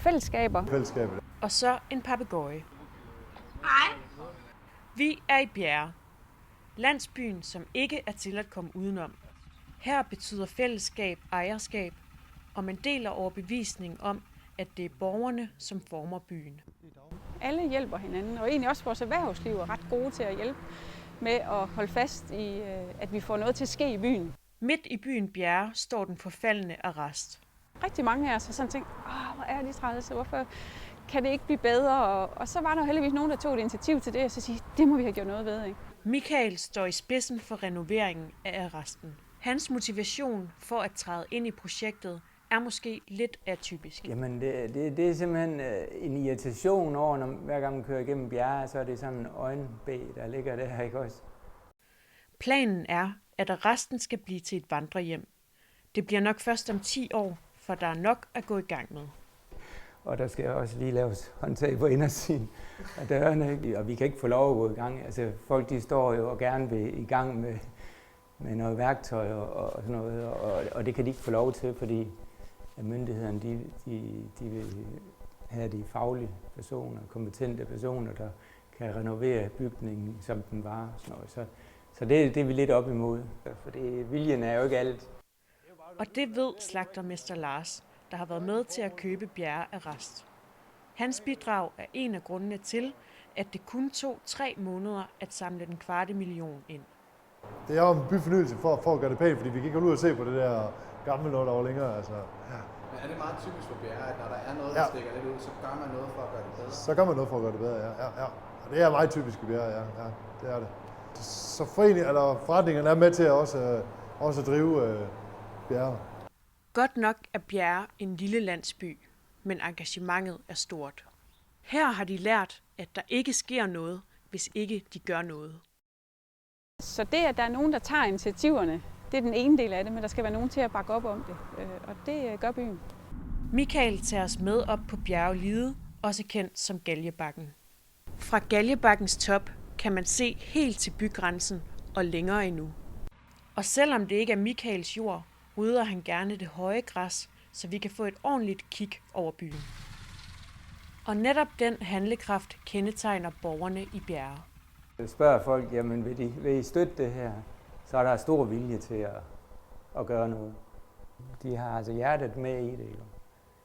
Fællesskaber. Og så en papegøje. Hej. Vi er i Bjerre. Landsbyen, som ikke er til at komme udenom. Her betyder fællesskab ejerskab, og man deler overbevisningen om, at det er borgerne, som former byen. Alle hjælper hinanden, og egentlig også vores erhvervsliv er ret gode til at hjælpe med at holde fast i, at vi får noget til at ske i byen. Midt i byen Bjerre står den forfaldne arrest. Rigtig mange af os har sådan tænkt, hvor er det træls, hvorfor kan det ikke blive bedre? Og så var der heldigvis nogen, der tog et initiativ til det, og så sige, det må vi have gjort noget ved. Ikke? Michael står i spidsen for renoveringen af arresten. Hans motivation for at træde ind i projektet er måske lidt atypisk. Jamen, det er simpelthen en irritation over, når hver gang man kører igennem Bjerre, så er det sådan en øjenbæ, der ligger der, ikke også? Planen er, at arresten skal blive til et vandrehjem. Det bliver nok først om 10 år, for der er nok at gå i gang med. Og der skal også lige laves håndtag på indersiden af dørene, ikke? Og vi kan ikke få lov at gå i gang. Altså, folk de står jo og gerne vil i gang med noget værktøj og sådan noget, og det kan de ikke få lov til, fordi at myndighederne de vil have de faglige personer, kompetente personer, der kan renovere bygningen, som den var. Sådan noget. Så det er vi lidt op imod, for viljen er jo ikke alt. Og det ved slagtermester Lars, der har været med til at købe Bjerre Arrest. Hans bidrag er en af grundene til, at det kun tog 3 måneder at samle den 250.000 ind. Det er jo en byfornyelse for at gøre det pænt, fordi vi kan ikke gå ud og se på det der gamle noget, der var længere. Altså, ja. Men er det meget typisk for Bjerre, at når der er noget, der stikker lidt ud, så gør man noget for at gøre det bedre? Så gør man noget for at gøre det bedre, ja. Og det er meget typisk i Bjerre, ja. Det er det. Så forretningerne er med til at også drive Bjerre. Godt nok er Bjerre en lille landsby, men engagementet er stort. Her har de lært, at der ikke sker noget, hvis ikke de gør noget. Så det, at der er nogen, der tager initiativerne, det er den ene del af det, men der skal være nogen til at bakke op om det, og det gør byen. Michael tager os med op på Bjerge Lide, også kendt som Galjebakken. Fra Galjebakkens top kan man se helt til bygrænsen og længere endnu. Og selvom det ikke er Michaels jord, rydder han gerne det høje græs, så vi kan få et ordentligt kig over byen. Og netop den handlekraft kendetegner borgerne i Bjerre. Jeg spørger folk, jamen vil I støtte det her? Så er der stor vilje til at gøre noget. De har altså hjertet med i det. Jo.